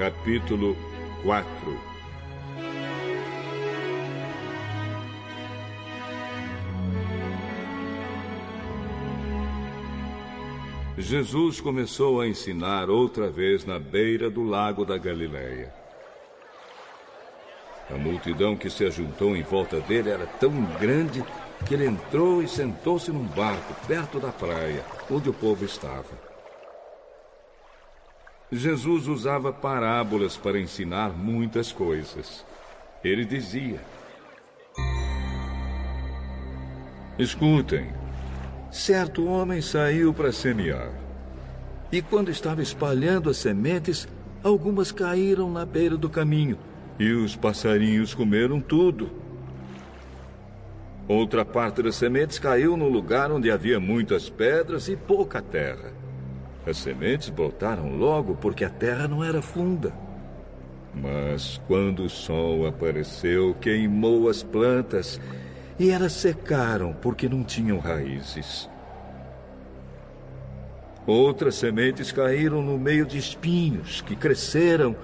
capítulo 4. Jesus começou a ensinar outra vez na beira do lago da Galileia. A multidão que se ajuntou em volta dele era tão grande que ele entrou e sentou-se num barco perto da praia, onde o povo estava. Jesus usava parábolas para ensinar muitas coisas. Ele dizia: escutem, certo homem saiu para semear. E quando estava espalhando as sementes, algumas caíram na beira do caminho, e os passarinhos comeram tudo. Outra parte das sementes caiu no lugar onde havia muitas pedras e pouca terra. As sementes brotaram logo porque a terra não era funda. Mas quando o sol apareceu, queimou as plantas e elas secaram porque não tinham raízes. Outras sementes caíram no meio de espinhos que cresceram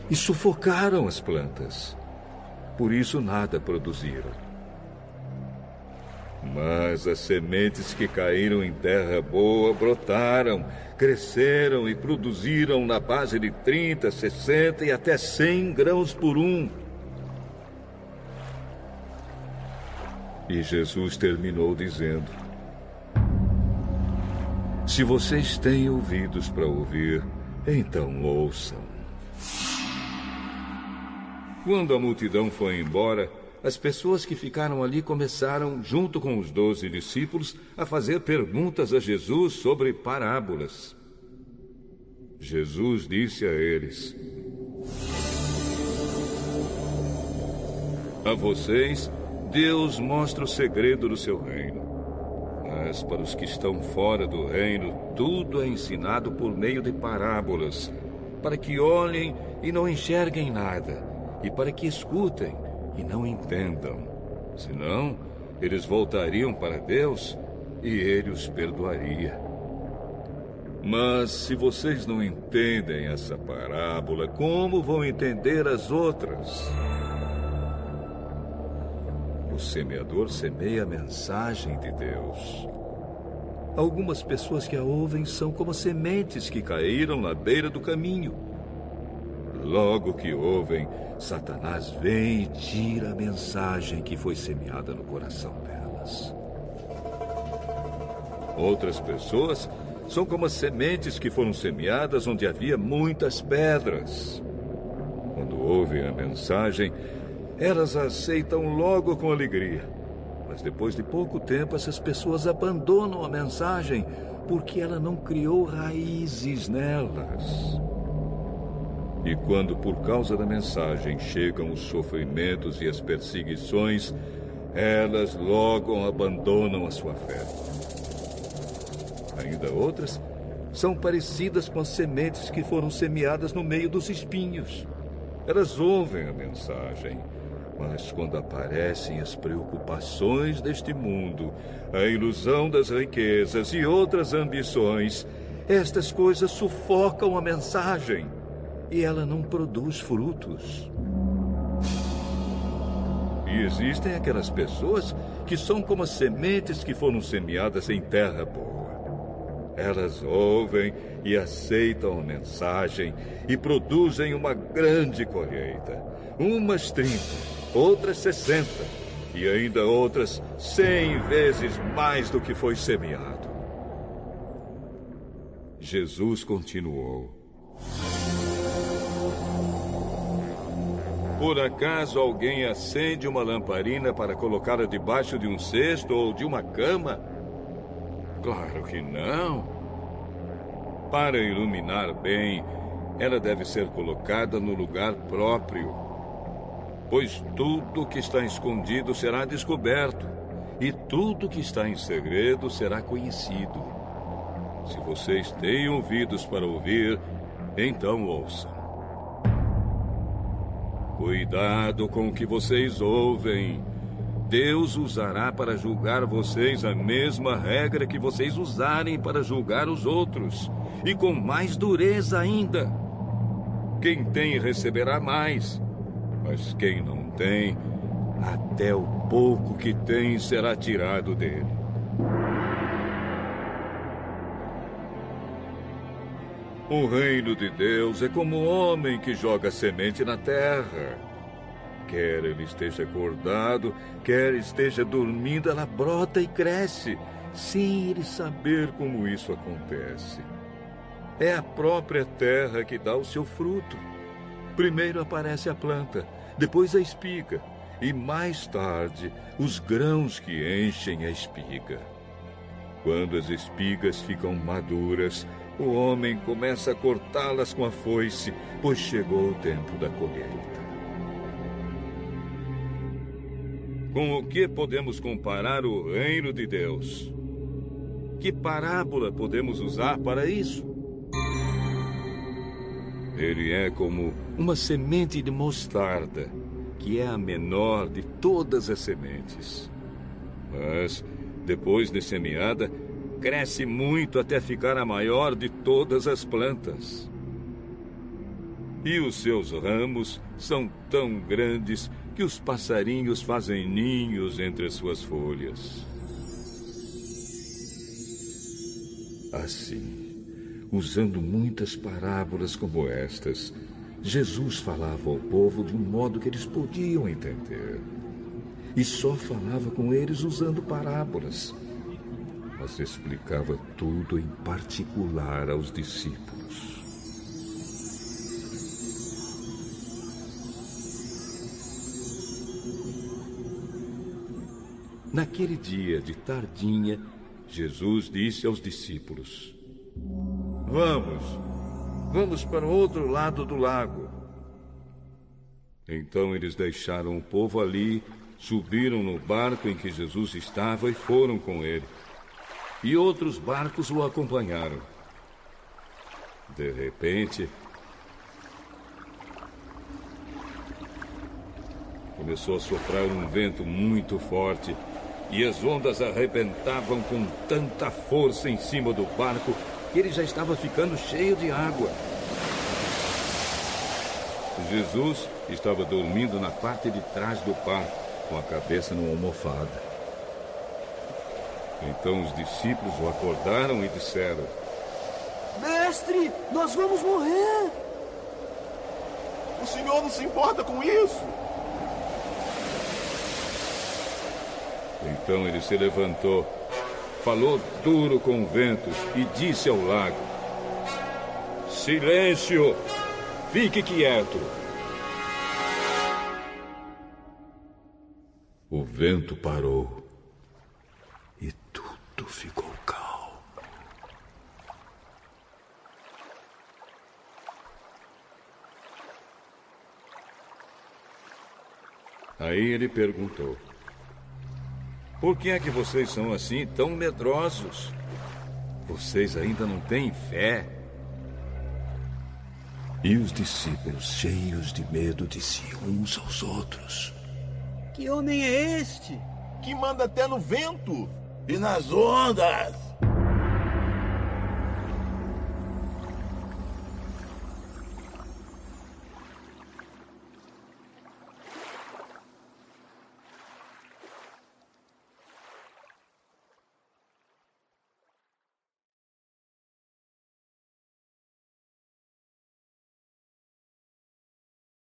e sufocaram as plantas. Por isso nada produziram. Mas as sementes que caíram em terra boa brotaram, cresceram e produziram na base de 30, 60 e até 100 grãos por um. E Jesus terminou dizendo: se vocês têm ouvidos para ouvir, então ouçam. Quando a multidão foi embora, as pessoas que ficaram ali começaram, junto com os 12 discípulos, a fazer perguntas a Jesus sobre parábolas. Jesus disse a eles: a vocês, Deus mostra o segredo do seu reino. Mas para os que estão fora do reino, tudo é ensinado por meio de parábolas, para que olhem e não enxerguem nada, e para que escutem e não entendam. Senão, eles voltariam para Deus e Ele os perdoaria. Mas se vocês não entendem essa parábola, como vão entender as outras? O semeador semeia a mensagem de Deus. Algumas pessoas que a ouvem são como sementes que caíram na beira do caminho. Logo que ouvem, Satanás vem e tira a mensagem que foi semeada no coração delas. Outras pessoas são como as sementes que foram semeadas onde havia muitas pedras. Quando ouvem a mensagem, elas a aceitam logo com alegria. Mas depois de pouco tempo, essas pessoas abandonam a mensagem porque ela não criou raízes nelas. E quando, por causa da mensagem, chegam os sofrimentos e as perseguições, elas logo abandonam a sua fé. Ainda outras são parecidas com as sementes que foram semeadas no meio dos espinhos. Elas ouvem a mensagem, mas quando aparecem as preocupações deste mundo, a ilusão das riquezas e outras ambições, estas coisas sufocam a mensagem. E ela não produz frutos. E existem aquelas pessoas que são como as sementes que foram semeadas em terra boa. Elas ouvem e aceitam a mensagem e produzem uma grande colheita. Umas 30, outras 60 e ainda outras 100 vezes mais do que foi semeado. Jesus continuou: por acaso alguém acende uma lamparina para colocá-la debaixo de um cesto ou de uma cama? Claro que não. Para iluminar bem, ela deve ser colocada no lugar próprio. Pois tudo que está escondido será descoberto, e tudo que está em segredo será conhecido. Se vocês têm ouvidos para ouvir, então ouçam. Cuidado com o que vocês ouvem. Deus usará para julgar vocês a mesma regra que vocês usarem para julgar os outros, e com mais dureza ainda. Quem tem receberá mais, mas quem não tem, até o pouco que tem será tirado dele. O reino de Deus é como o homem que joga semente na terra. Quer ele esteja acordado, quer esteja dormindo, ela brota e cresce, sem ele saber como isso acontece. É a própria terra que dá o seu fruto. Primeiro aparece a planta, depois a espiga, e mais tarde os grãos que enchem a espiga. Quando as espigas ficam maduras, o homem começa a cortá-las com a foice, pois chegou o tempo da colheita. Com o que podemos comparar o reino de Deus? Que parábola podemos usar para isso? Ele é como uma semente de mostarda, que é a menor de todas as sementes. Mas, depois de semeada, cresce muito até ficar a maior de todas as plantas. E os seus ramos são tão grandes que os passarinhos fazem ninhos entre as suas folhas. Assim, usando muitas parábolas como estas, Jesus falava ao povo de um modo que eles podiam entender. E só falava com eles usando parábolas. Mas explicava tudo em particular aos discípulos. Naquele dia de tardinha, Jesus disse aos discípulos: Vamos para o outro lado do lago. Então eles deixaram o povo ali, subiram no barco em que Jesus estava e foram com ele. E outros barcos o acompanharam. De repente, começou a soprar um vento muito forte e as ondas arrebentavam com tanta força em cima do barco que ele já estava ficando cheio de água. Jesus estava dormindo na parte de trás do barco, com a cabeça numa almofada. Então os discípulos o acordaram e disseram: Mestre, nós vamos morrer! O senhor não se importa com isso? Então ele se levantou, falou duro com o vento e disse ao lago: Silêncio! Fique quieto! O vento parou e tudo ficou calmo. Aí ele perguntou: Por que é que vocês são assim tão medrosos? Vocês ainda não têm fé? E os discípulos, cheios de medo, diziam uns aos outros: Que homem é este? Que manda até no vento e nas ondas.